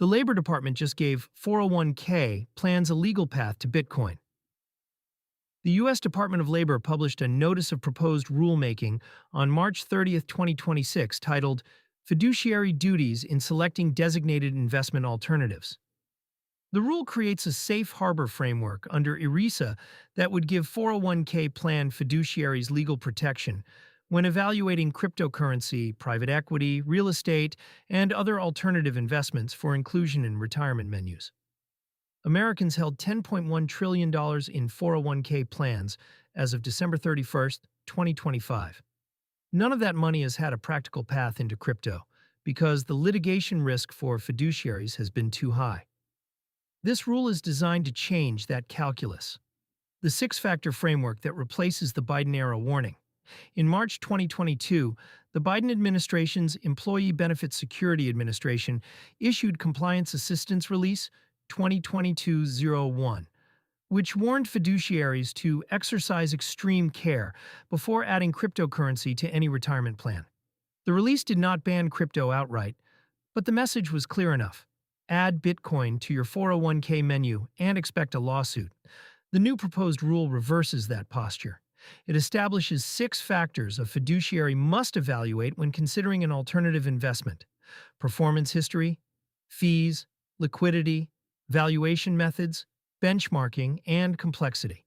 The Labor Department just gave 401k plans a legal path to Bitcoin. The U.S. Department of Labor published a notice of proposed rulemaking on March 30th, 2026, titled Fiduciary Duties in Selecting Designated Investment Alternatives. The rule creates a safe harbor framework under ERISA that would give 401k plan fiduciaries legal protection when evaluating cryptocurrency, private equity, real estate, and other alternative investments for inclusion in retirement menus. Americans held $10.1 trillion in 401k plans as of December 31st, 2025. None of that money has had a practical path into crypto because the litigation risk for fiduciaries has been too high. This rule is designed to change that calculus. The six-factor framework that replaces the Biden-era warning. In March 2022, the Biden administration's Employee Benefit Security Administration issued Compliance Assistance Release 2022-01, which warned fiduciaries to exercise extreme care before adding cryptocurrency to any retirement plan. The release did not ban crypto outright, but the message was clear enough. Add Bitcoin to your 401k menu and expect a lawsuit. The new proposed rule reverses that posture. It establishes 6 factors a fiduciary must evaluate when considering an alternative investment: performance history, fees, liquidity, valuation methods, benchmarking, and complexity.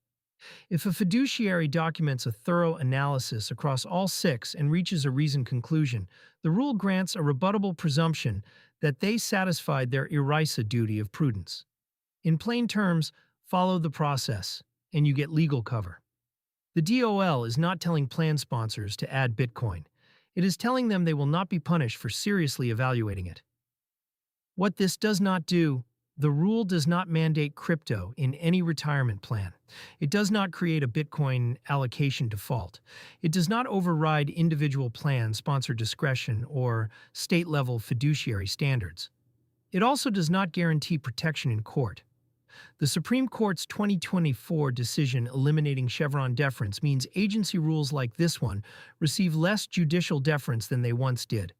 If a fiduciary documents a thorough analysis across all 6 and reaches a reasoned conclusion, the rule grants a rebuttable presumption that they satisfied their ERISA duty of prudence. In plain terms, follow the process, and you get legal cover. The DOL is not telling plan sponsors to add Bitcoin. It is telling them they will not be punished for seriously evaluating it. What this does not do: the rule does not mandate crypto in any retirement plan. It does not create a Bitcoin allocation default. It does not override individual plan sponsor discretion or state-level fiduciary standards. It also does not guarantee protection in court. The Supreme Court's 2024 decision eliminating Chevron deference means agency rules like this one receive less judicial deference than they once did.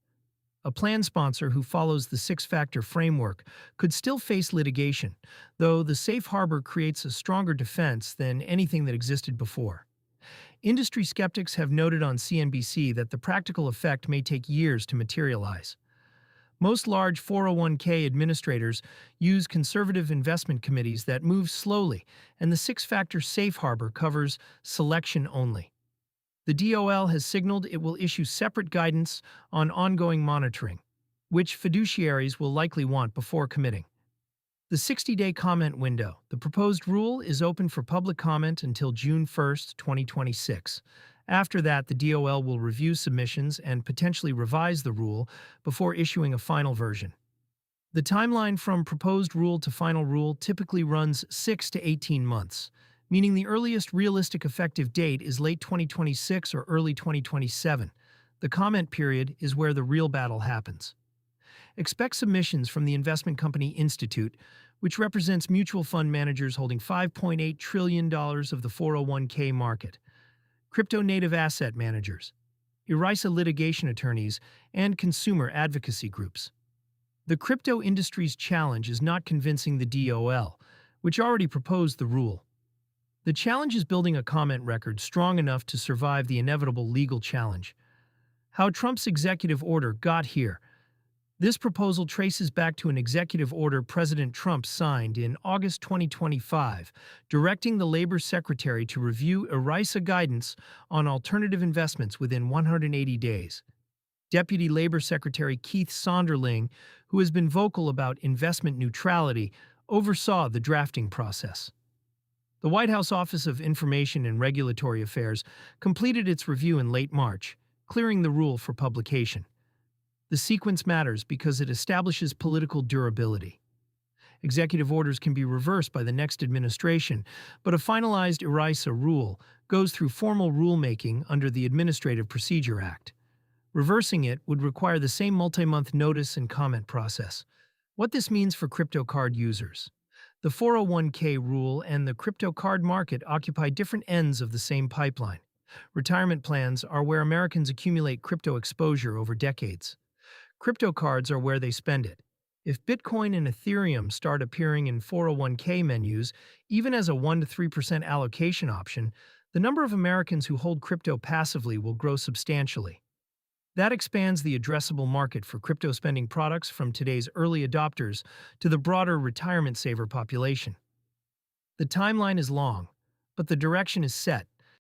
A plan sponsor who follows the 6-factor framework could still face litigation, though the safe harbor creates a stronger defense than anything that existed before. Industry skeptics have noted on CNBC that the practical effect may take years to materialize. Most large 401k administrators use conservative investment committees that move slowly, and the 6-factor safe harbor covers selection only. The DOL has signaled it will issue separate guidance on ongoing monitoring, which fiduciaries will likely want before committing. The 60-day comment window. The proposed rule is open for public comment until June 1, 2026. After that, the DOL will review submissions and potentially revise the rule before issuing a final version. The timeline from proposed rule to final rule typically runs 6 to 18 months, meaning the earliest realistic effective date is late 2026 or early 2027. The comment period is where the real battle happens. Expect submissions from the Investment Company Institute, which represents mutual fund managers holding $5.8 trillion of the 401k market, crypto-native asset managers, ERISA litigation attorneys, and consumer advocacy groups. The crypto industry's challenge is not convincing the DOL, which already proposed the rule. The challenge is building a comment record strong enough to survive the inevitable legal challenge. How Trump's executive order got here. This proposal traces back to an executive order President Trump signed in August 2025, directing the Labor Secretary to review ERISA guidance on alternative investments within 180 days. Deputy Labor Secretary Keith Sonderling, who has been vocal about investment neutrality, oversaw the drafting process. The White House Office of Information and Regulatory Affairs completed its review in late March, clearing the rule for publication. The sequence matters because it establishes political durability. Executive orders can be reversed by the next administration, but a finalized ERISA rule goes through formal rulemaking under the Administrative Procedure Act. Reversing it would require the same multi-month notice and comment process. What this means for crypto card users. The 401k rule and the crypto card market occupy different ends of the same pipeline. Retirement plans are where Americans accumulate crypto exposure over decades. Crypto cards are where they spend it. If Bitcoin and Ethereum start appearing in 401k menus, even as a 1 to 3% allocation option, the number of Americans who hold crypto passively will grow substantially. That expands the addressable market for crypto spending products from today's early adopters to the broader retirement saver population. The timeline is long, but the direction is set.